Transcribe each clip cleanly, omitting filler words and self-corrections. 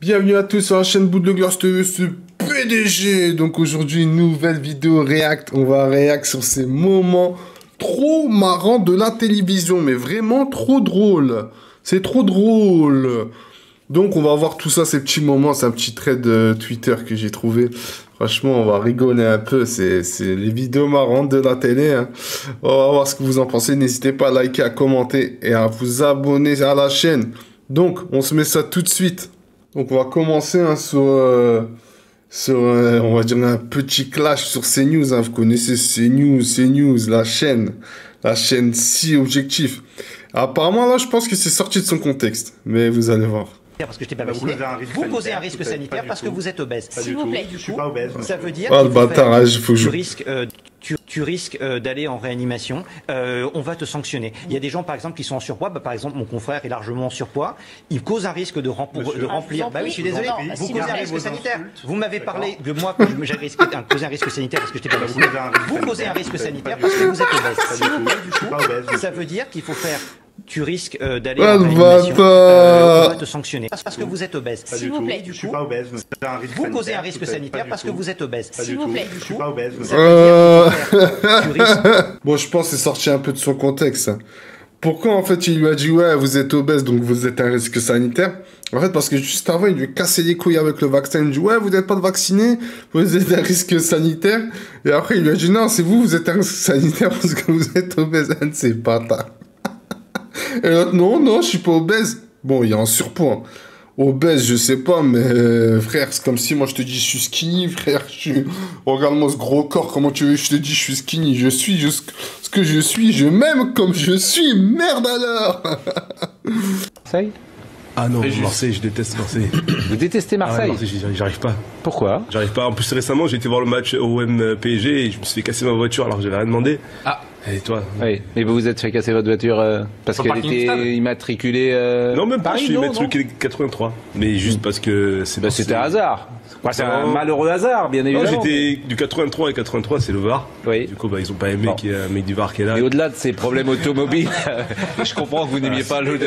Bienvenue à tous sur la chaîne Bout de Gloire, ce PDG. Donc aujourd'hui, une nouvelle vidéo React. On va React sur ces moments trop marrants de la télévision, mais vraiment trop drôle. C'est trop drôle. Donc on va voir tout ça, ces petits moments. C'est un petit thread de Twitter que j'ai trouvé. Franchement, on va rigoler un peu. C'est les vidéos marrantes de la télé, hein. On va voir ce que vous en pensez. N'hésitez pas à liker, à commenter et à vous abonner à la chaîne. Donc, on se met ça tout de suite. Donc, on va commencer hein, sur on va dire, un petit clash sur CNews. Hein. Vous connaissez CNews, la chaîne si objectif. Apparemment, là, je pense que c'est sorti de son contexte. Mais vous allez voir. Parce que je t'ai pas vacciné. Vous causez un risque sanitaire parce que vous êtes obèse. S'il vous plaît. Du coup, ça veut dire oh, le bâtard, tu risques d'aller en réanimation. On va te sanctionner. Il y a des gens, par exemple, qui sont en surpoids. Bah, par exemple, mon confrère est largement en surpoids. Il cause un risque de remplir. Bah oui, je suis désolé. Vous causez un risque sanitaire. Vous m'avez parlé de moi que j'avais causé un risque sanitaire parce que je t'ai pas vacciné. Vous causez un risque sanitaire parce que vous êtes obèse. S'il vous plaît. Du coup, ça veut dire qu'il faut faire. Tu risques d'aller en réanimation. On va te sanctionner parce que vous êtes obèse. S'il vous plaît. Du Je suis coup, pas obèse. vous causez un risque sanitaire parce que vous êtes obèse. S'il vous plaît. Je suis pas obèse. Bon, je pense que c'est sorti un peu de son contexte. Hein. Pourquoi, en fait, il lui a dit, ouais, vous êtes obèse, donc vous êtes un risque sanitaire? En fait, parce que juste avant, il lui a cassé les couilles avec le vaccin. Il lui a dit, ouais, vous n'êtes pas vacciné, vous êtes un risque sanitaire. Et après, il lui a dit, non, c'est vous êtes un risque sanitaire parce que vous êtes obèse. Un de ces bâtards. Et l'autre, non, je suis pas obèse. Bon, il y a un surpoids. Obèse, je sais pas, mais frère, c'est comme si moi je te dis je suis skinny, frère. Regarde-moi ce gros corps, comment tu veux que je te dis je suis skinny. Je suis ce que je suis, je m'aime comme je suis. Merde alors. Marseille? Ah non, Marseille, je déteste Marseille. Vous détestez Marseille? Ah ouais, Marseille, j'arrive pas. Pourquoi? J'arrive pas. En plus, récemment, j'ai été voir le match OM PSG et je me suis fait casser ma voiture alors que j'avais rien demandé. Ah. Et toi? Oui, mais vous vous êtes fait casser votre voiture parce qu'elle était immatriculée non, même pas, Paris, je suis non, immatriculé 83. Mais juste parce que c'est... Bah, c'était un hasard. Quoi, c'est un malheureux hasard, bien évidemment. Non, j'étais du 83 et 83, c'est le Var. Oui. Du coup, bah, ils ont pas aimé qu'il y ait un mec du Var qui est là. Mais au-delà de ces problèmes automobiles, je comprends que vous n'aimiez pas l'OM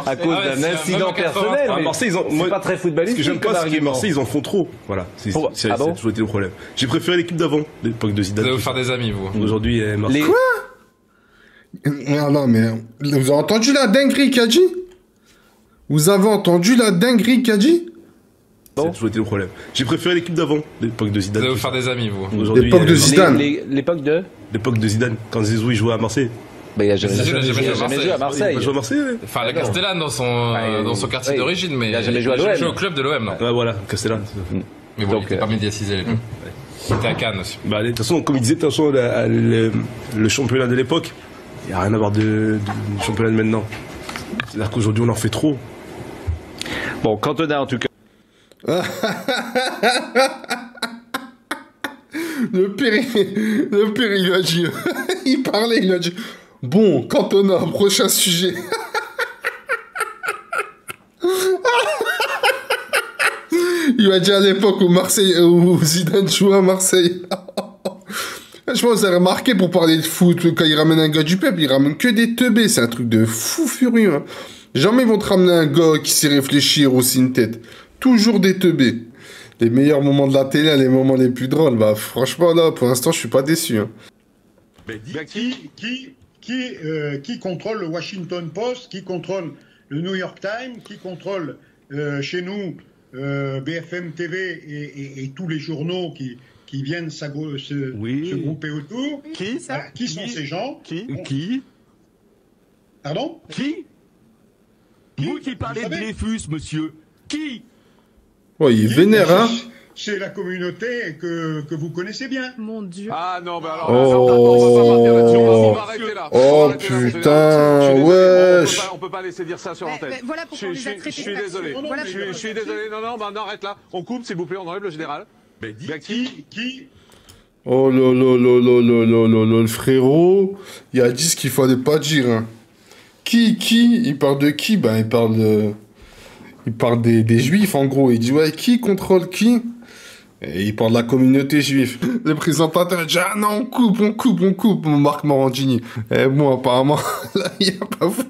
à cause d'un incident personnel. Mais Marseille, c'est pas très footballistique. Ce que j'aime pas, c'est que Marseille, ils en font trop. Voilà. C'est toujours été le problème. J'ai préféré l'équipe d'avant, l'époque de Zidane. Vous allez vous faire des amis, vous. Aujourd'hui, Marseille. Quoi? Non, mais vous avez entendu la dinguerie qu'a dit? Vous avez entendu la dinguerie qu'a dit? C'est toujours été le problème. J'ai préféré l'équipe d'avant, l'époque de Zidane. Vous allez vous faire des amis, vous. L'époque de Zidane. L'époque de? L'époque de Zidane, quand Zizou il jouait à Marseille. Bah, il a jamais joué à Marseille. Il a joué à Marseille, oui. Enfin, la Castellane dans son quartier d'origine, mais il a jamais joué à l'OM. Il a joué au club de l'OM, non? Ah, voilà, Castellane. Mais bon, il était pas médiatisé, les clubs. Il était à Cannes aussi. Bah, de toute façon, comme il disait, de toute façon, le championnat de l'époque, il n'y a rien à voir du championnat de maintenant. C'est-à-dire qu'aujourd'hui, on en fait trop. Bon, Cantona, en tout cas. Le pire, il lui a dit, il parlait, il a dit, bon, Cantona, prochain sujet. Il lui a dit à l'époque où Zidane jouait à Marseille. Je pense que vous avez remarqué, pour parler de foot, quand il ramène un gars du peuple, il ramène que des teubés, c'est un truc de fou furieux. Hein. Jamais ils vont te ramener un gars qui sait réfléchir aussi une tête. Toujours des teubés. Les meilleurs moments de la télé, les moments les plus drôles. Bah franchement là, pour l'instant, je suis pas déçu. Hein. Qui contrôle le Washington Post, qui contrôle le New York Times, qui contrôle chez nous BFM TV et tous les journaux qui viennent se grouper autour. Qui sont ces gens? Qui? Pardon? Qui? Vous qui parlez de Dreyfus, monsieur. Qui? Oh, il est vénère, hein? C'est la communauté que vous connaissez bien. Mon Dieu. Ah non, bah alors... Oh, on va arrêter là. Oh putain, wesh. On peut pas laisser dire ça sur l'antenne. Voilà pourquoi on les a traités. Je suis désolé. Je suis désolé. Non, bah arrête là. On coupe, s'il vous plaît, on enlève le général. Qui Oh le frérot, il a dit ce qu'il fallait pas dire. Hein. Qui il parle de qui? Ben il parle des juifs en gros. Il dit ouais, qui contrôle qui? Et il parle de la communauté juive. Le présentateur dit ah non, on coupe, Marc Morandini. Et bon, apparemment, là, il a pas voulu.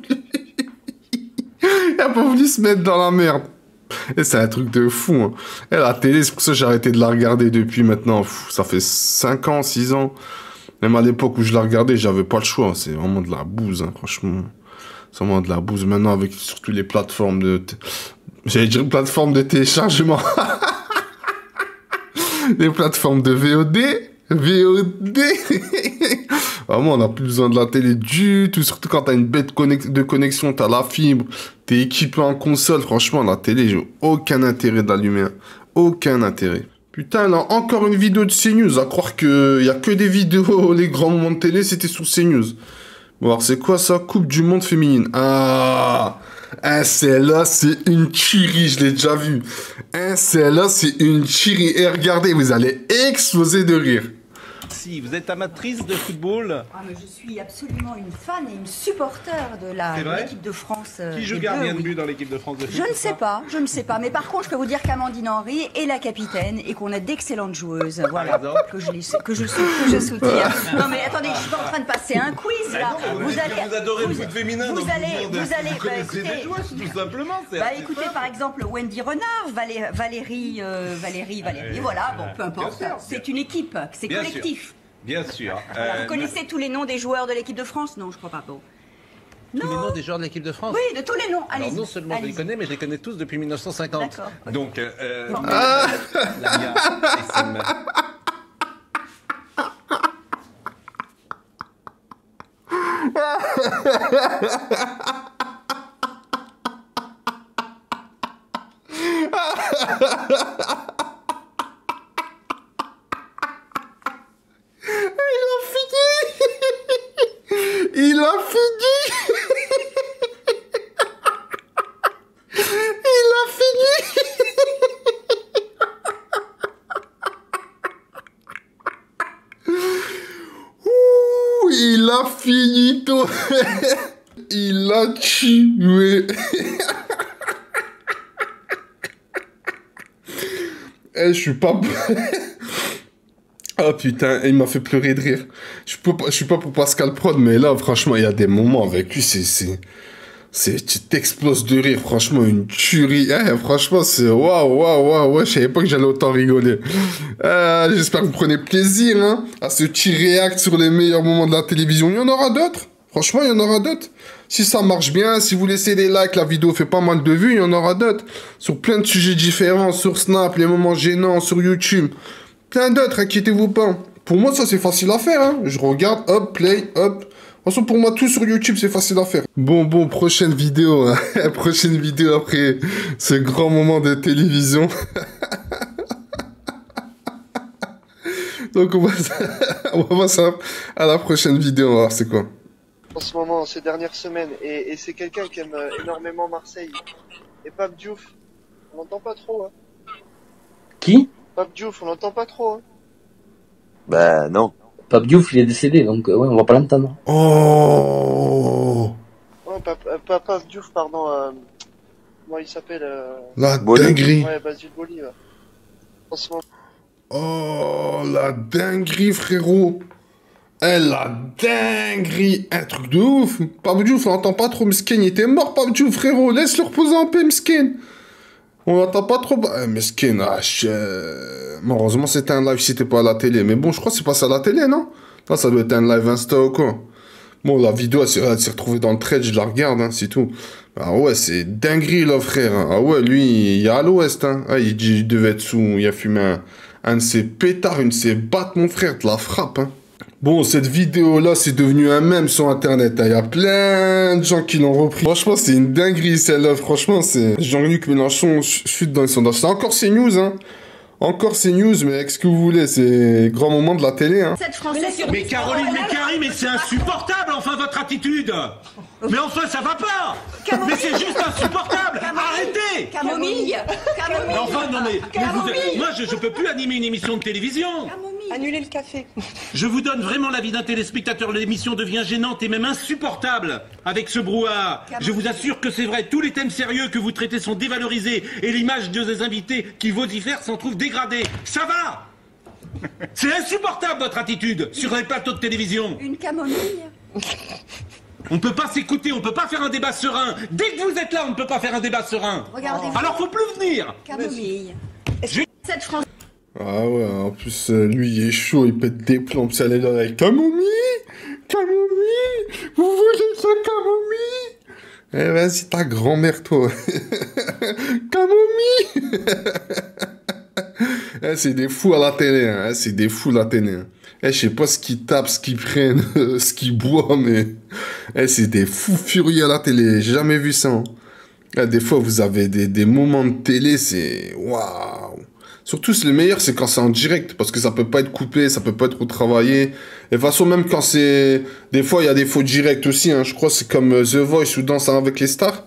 Il a pas voulu se mettre dans la merde. Et c'est un truc de fou. Hein. Et la télé, c'est pour ça que j'ai arrêté de la regarder depuis maintenant. Ça fait 5 ans, 6 ans. Même à l'époque où je la regardais, j'avais pas le choix. C'est vraiment de la bouse, hein, franchement. C'est vraiment de la bouse. Maintenant, avec surtout les plateformes de... J'allais dire plateformes de téléchargement. Les plateformes de VOD. VOD. Vraiment, on n'a plus besoin de la télé du tout. Surtout quand t'as une bête de connexion, t'as la fibre, t'es équipé en console. Franchement, la télé, j'ai aucun intérêt d'allumer. Hein. Aucun intérêt. Putain, là, encore une vidéo de CNews. À croire qu'il y a que des vidéos, les grands moments de télé, c'était sur CNews. Bon, alors, c'est quoi ça? Coupe du monde féminine. Ah, celle-là, c'est une tuerie, je l'ai déjà vue. Celle-là, c'est une tuerie. Et regardez, vous allez exploser de rire. Si vous êtes amatrice de football. Ah, mais je suis absolument une fan et une supporter de l'équipe de France. Qui joue gardien de but dans l'équipe de France de foot? Je ne sais pas. Mais par contre, je peux vous dire qu'Amandine Henry est la capitaine et qu'on a d'excellentes joueuses. Voilà, que je soutiens. Non mais attendez, je suis pas en train de passer un quiz là. Vous adorez le foot féminin. Vous allez. Connaissez des joueuses, tout simplement. Écoutez, par exemple, Wendy Renard, Valérie. Voilà, bon, peu importe. C'est une équipe, c'est collectif. Bien sûr. Vous connaissez tous les noms des joueurs de l'équipe de France? Non, je crois pas. Bon. Tous les noms des joueurs de l'équipe de France? Oui, de tous les noms. Alors non seulement je les connais, mais je les connais tous depuis 1950. D'accord. Okay. Donc, Il a fini. Ouh, il a fini tout. Il a tué. Je suis pas... Oh putain, il m'a fait pleurer de rire. Je suis pas pour Pascal Prod, mais là, franchement, il y a des moments avec lui, tu t'exploses de rire, franchement, une tuerie. Franchement, c'est waouh, je savais pas que j'allais autant rigoler. J'espère que vous prenez plaisir, hein, à ce petit react sur les meilleurs moments de la télévision. Il y en aura d'autres. Franchement, il y en aura d'autres. Si ça marche bien, si vous laissez des likes, la vidéo fait pas mal de vues, il y en aura d'autres. Sur plein de sujets différents, sur Snap, les moments gênants, sur YouTube. Plein d'autres, inquiétez-vous pas. Pour moi, ça, c'est facile à faire. Hein. Je regarde, hop, play, hop. De toute façon, pour moi, tout sur YouTube, c'est facile à faire. Bon, prochaine vidéo. Hein. Prochaine vidéo après ce grand moment de télévision. Donc, on va voir ça à la prochaine vidéo. On va voir c'est quoi. En ce moment, ces dernières semaines. Et c'est quelqu'un qui aime énormément Marseille. Et Pape Diouf. On l'entend pas trop. Hein. Qui? Pape Diouf, on l'entend pas trop. Hein. Bah non. Pape Diouf, il est décédé, donc ouais, on va pas l'entendre. Oh. Ouais, Pape Diouf, pardon. Comment il s'appelle La dinguerie. Ouais, Basile Boli. Ouais. En ce moment. Oh, la dinguerie, frérot. La dinguerie. Un truc de ouf. Pape Diouf, on l'entend pas trop. Meskin, il était mort, Pape Diouf, frérot. Laisse-le reposer en paix, Meskin. On l'entend pas trop. Meskin, heureusement, c'était un live, c'était pas à la télé. Mais bon, je crois que c'est passé à la télé, non? Non, ça doit être un live Insta ou quoi. Bon, la vidéo, elle s'est retrouvée dans le thread, je la regarde, hein, c'est tout. Ah ouais, c'est dinguerie, là, frère. Ah ouais, lui, il est à l'ouest, hein. Ah, il devait être sous, il a fumé un de ses pétards, une de ses battes, mon frère, de la frappe, hein. Bon, cette vidéo-là, c'est devenu un mème sur Internet. Il y a plein de gens qui l'ont repris. Franchement, c'est une dinguerie, celle-là. Franchement, c'est Jean-Luc Mélenchon chute dans les sondages. C'est encore CNews, hein. Encore CNews, mais avec ce que vous voulez, c'est grand moment de la télé, hein. Mais Caroline Mécari, mais c'est insupportable, enfin, votre attitude. Mais enfin, ça va pas. Mais c'est juste insupportable. Arrêtez. Camomille. Mais enfin, non mais moi, je peux plus animer une émission de télévision. Annulez le café. Je vous donne vraiment l'avis d'un téléspectateur. L'émission devient gênante et même insupportable avec ce brouhaha. Je vous assure que c'est vrai. Tous les thèmes sérieux que vous traitez sont dévalorisés et l'image de des invités qui vocifèrent s'en trouve dégradée. Ça va. C'est insupportable votre attitude sur les plateaux de télévision. Une camomille. On ne peut pas s'écouter, on ne peut pas faire un débat serein. Dès que vous êtes là, on ne peut pas faire un débat serein. Regardez. Alors faut plus venir. Camomille. Cette France. Ah ouais, en plus, lui, il est chaud, il pète des plombs, puis elle est là avec camomille, camomille, vous voulez ça, camomille? Eh vas-y, ta grand-mère, toi. Camomille. Eh, c'est des fous à la télé, hein. C'est des fous à la télé. Hein. Eh, je sais pas ce qu'ils tapent, ce qu'ils prennent, ce qu'ils boivent, mais... Eh, c'est des fous furieux à la télé, j'ai jamais vu ça. Hein. Eh, des fois, vous avez des moments de télé, c'est... Waouh. Surtout, le meilleur, c'est quand c'est en direct, parce que ça peut pas être coupé, ça peut pas être retravaillé. Et de toute façon, même quand c'est... Des fois, il y a des faux directs aussi, hein. Je crois que c'est comme The Voice ou Danse avec les stars,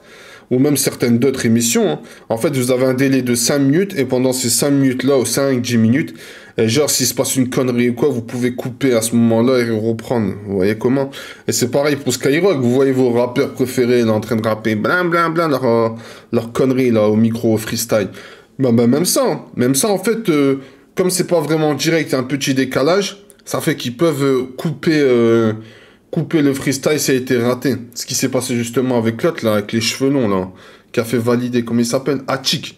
ou même certaines d'autres émissions. Hein. En fait, vous avez un délai de 5 minutes, et pendant ces 5 minutes-là, ou 5-10 minutes, et genre, s'il se passe une connerie ou quoi, vous pouvez couper à ce moment-là et reprendre. Vous voyez comment? Et c'est pareil pour Skyrock. Vous voyez vos rappeurs préférés, là, en train de rapper, blablabla, leur connerie, là, au micro, au freestyle. Bah, même ça, en fait, comme c'est pas vraiment direct, il y a un petit décalage, ça fait qu'ils peuvent couper le freestyle si ça a été raté. Ce qui s'est passé justement avec l'autre, là, avec les cheveux longs, là, qui a fait valider, comment il s'appelle? Hachik.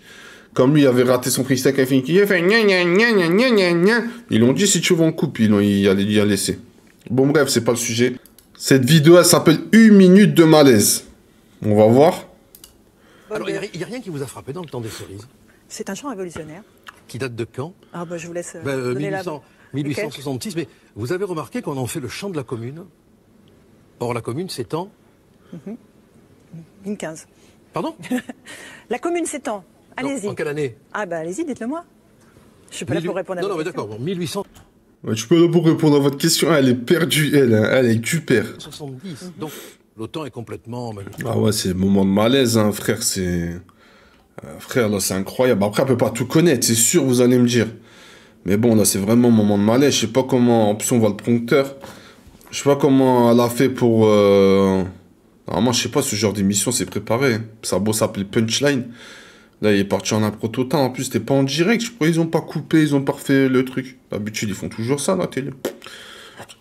Comme lui avait raté son freestyle, il a fait gna gna gna gna gna gna gna. Ils l'ont dit, si tu veux, on coupe, il a laissé. Bon, bref, c'est pas le sujet. Cette vidéo, elle s'appelle 1 minute de malaise. On va voir. Alors, il n'y a rien qui vous a frappé dans le temps des cerises? C'est un chant révolutionnaire. Qui date de quand? Ah bah je vous laisse donner 1866, mais vous avez remarqué qu'on en fait le chant de la commune? Or, la commune s'étend 1015. Pardon? La commune s'étend. Allez-y. En quelle année? Ah bah allez-y, dites-le moi. Je suis pas là pour répondre à votre question. Non, mais d'accord, bon, 1800... Ouais, je suis pas là pour répondre à votre question, elle est perdue, elle est du père. 70, donc l'OTAN est complètement... Ah ouais, c'est le moment de malaise, hein, frère, c'est... frère, là, c'est incroyable. Après, elle peut pas tout connaître, c'est sûr, vous allez me dire. Mais bon, là, c'est vraiment un moment de malaise. Je sais pas comment... En plus, on voit le prompteur. Je sais pas comment elle a fait pour... Normalement, je sais pas, ce genre d'émission, c'est préparé. Ça a beau s'appeler Punchline. Là, il est parti en impro total. En plus, c'était pas en direct. Je crois qu'ils ont pas coupé, ils ont pas refait le truc. D'habitude, ils font toujours ça, la télé.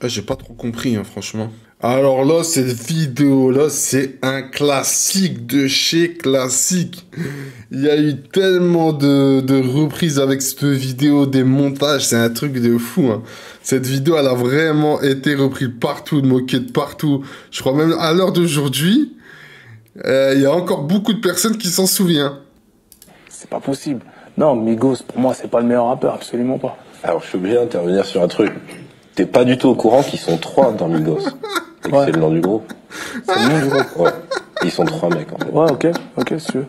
J'ai pas trop compris, hein, franchement. Alors là, cette vidéo-là, c'est un classique de chez classique. Il y a eu tellement de reprises avec cette vidéo, des montages, c'est un truc de fou. Hein. Cette vidéo, elle a vraiment été reprise partout, de moquée de partout. Je crois même à l'heure d'aujourd'hui, il y a encore beaucoup de personnes qui s'en souviennent. C'est pas possible. Non, Migos, pour moi, c'est pas le meilleur rappeur, absolument pas. Alors, je suis obligé d'intervenir sur un truc. T'es pas du tout au courant qu'ils sont 3 dans Migos. Et que c'est le nom du groupe. C'est le nom du groupe. Ouais. Ils sont 3 mecs, en fait. Ouais, ok, si tu veux.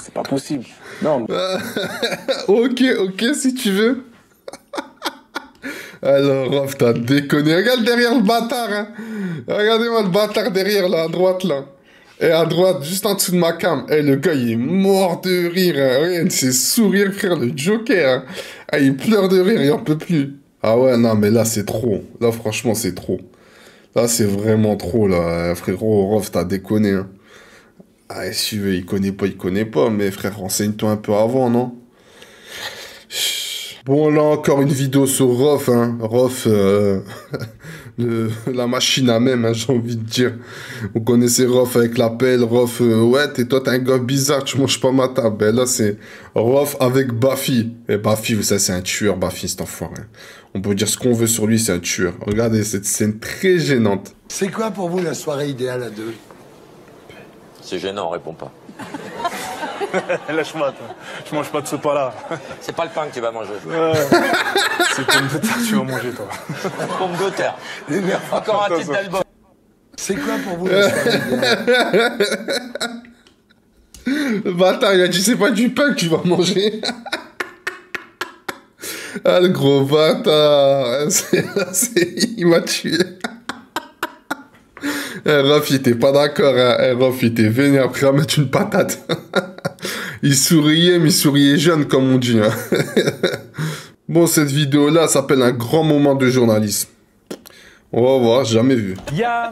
C'est pas possible. Non. Ok, si tu veux. Alors, Rof, t'as déconné. Regarde derrière le bâtard, hein. Regardez-moi le bâtard derrière, là, à droite, là. Et à droite, juste en dessous de ma cam. Et le gars, il est mort de rire. Hein. Regarde ses sourires, frère, le Joker. Hein. Ah, il pleure de rire, il en peut plus. Ah ouais, non, mais là, c'est trop. Là, franchement, c'est trop. Là, c'est vraiment trop, là. Frérot, Rof, t'as déconné, hein. Ah, si tu veux, il connaît pas. Mais frère, renseigne-toi un peu avant, non? Bon, là, encore une vidéo sur Rof, hein. Rof, la machine à même, hein, j'ai envie de dire. Vous connaissez Rof avec l'appel. Rof, ouais, toi, t'es un gars bizarre, tu manges pas ma table. Ben là, c'est Rof avec Bafi. Et Bafi, vous savez, c'est un tueur, Bafi, cet enfoiré. On peut dire ce qu'on veut sur lui, c'est un tueur. Regardez cette scène très gênante. C'est quoi pour vous la soirée idéale à deux? C'est gênant, réponds pas. Lâche-moi, toi. Je mange pas de ce pain-là. C'est pas le pain que tu vas manger. C'est pomme de terre que tu vas manger, toi. Pomme de terre. Encore un titre d'album. C'est quoi pour vous la soirée idéale? Le bâtard, il a dit c'est pas du pain que tu vas manger. Ah, le gros bâtard. Il m'a tué. Rof, il était pas d'accord. Hein. Rof, il était venu après à mettre une patate. Il souriait, mais il souriait jeune, comme on dit. Hein. Bon, cette vidéo-là s'appelle un grand moment de journalisme. On va voir, jamais vu. Il y a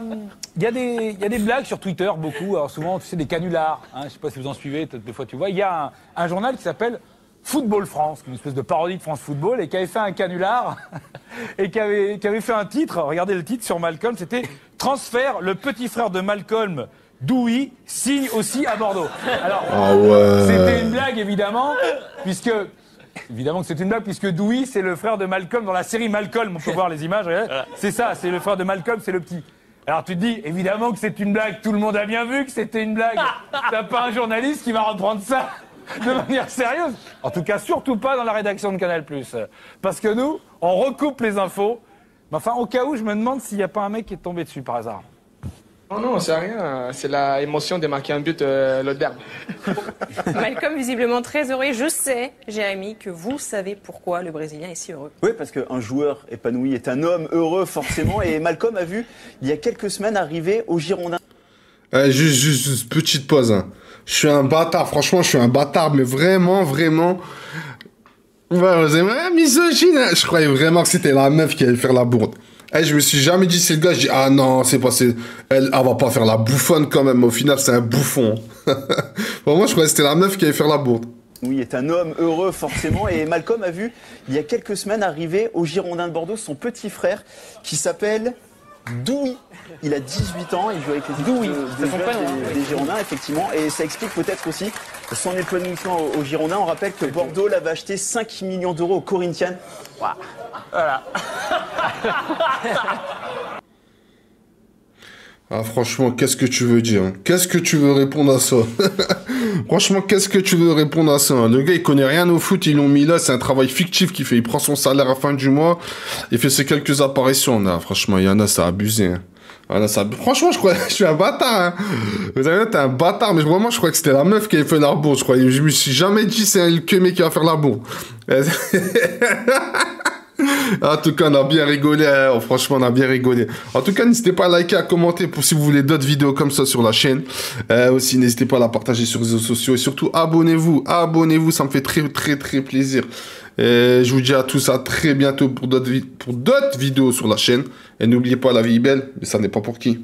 des blagues sur Twitter, beaucoup. Alors souvent, tu sais, des canulars. Hein, je sais pas si vous en suivez, des fois tu vois. Il y a un journal qui s'appelle Football France, une espèce de parodie de France Football, et qui avait fait un canular, et qui avait fait un titre, regardez le titre sur Malcolm, c'était « Transfert, le petit frère de Malcolm, Dewey, signe aussi à Bordeaux ». Alors, c'était une blague, évidemment, puisque Dewey, c'est le frère de Malcolm dans la série Malcolm, on peut voir les images, c'est ça, c'est le frère de Malcolm, c'est le petit. Alors tu te dis, évidemment que c'est une blague, tout le monde a bien vu que c'était une blague. T'as pas un journaliste qui va reprendre ça de manière sérieuse. En tout cas, surtout pas dans la rédaction de Canal+. Parce que nous, on recoupe les infos. Mais enfin, au cas où, je me demande s'il n'y a pas un mec qui est tombé dessus par hasard. Non, c'est rien. C'est la émotion de marquer un but l'autre derbe. Malcolm, visiblement très heureux. Je sais, Jérémy, que vous savez pourquoi le Brésilien est si heureux. Oui, parce qu'un joueur épanoui est un homme heureux, forcément. Et Malcolm a vu, il y a quelques semaines, arriver au Girondins. Juste petite pause. Hein. Je suis un bâtard, franchement, je suis un bâtard, mais vraiment. Ouais, vous aimez misogyne. Hein. Je croyais vraiment que c'était la meuf qui allait faire la bourde. Je me suis jamais dit c'est le gars, je dis ah non, c'est pas elle va pas faire la bouffonne quand même, au final c'est un bouffon. Vraiment, je croyais que c'était la meuf qui allait faire la bourde. Oui, est un homme heureux forcément, et Malcolm a vu il y a quelques semaines arriver au Girondins de Bordeaux son petit frère qui s'appelle Dewey. Il a 18 ans, il joue avec les des Girondins effectivement, et ça explique peut-être aussi son épanouissement au Girondins. On rappelle que Bordeaux l'avait acheté 5 millions d'euros au Corinthians. Wow. Voilà. Ah, franchement, qu'est-ce que tu veux dire? Qu'est-ce que tu veux répondre à ça? Franchement, qu'est-ce que tu veux répondre à ça? Le gars, il connaît rien au foot, ils l'ont mis là, c'est un travail fictif qu'il fait. Il prend son salaire à la fin du mois, il fait ses quelques apparitions. Non, franchement, il y en a, ça a abusé. Hein. Franchement, je crois, je suis un bâtard. Hein. Vous avez vu, t'es un bâtard, mais vraiment, je crois que c'était la meuf qui avait fait la bourre. Je me suis jamais dit c'est le mec qui va faire la bourre. En tout cas, on a bien rigolé. Hein. Franchement, on a bien rigolé. En tout cas, n'hésitez pas à liker, à commenter pour si vous voulez d'autres vidéos comme ça sur la chaîne. Aussi, n'hésitez pas à la partager sur les réseaux sociaux. Et surtout, abonnez-vous. Abonnez-vous, ça me fait très plaisir. Et je vous dis à tous à très bientôt pour d'autres vidéos sur la chaîne. Et n'oubliez pas, la vie est belle, mais ça n'est pas pour qui.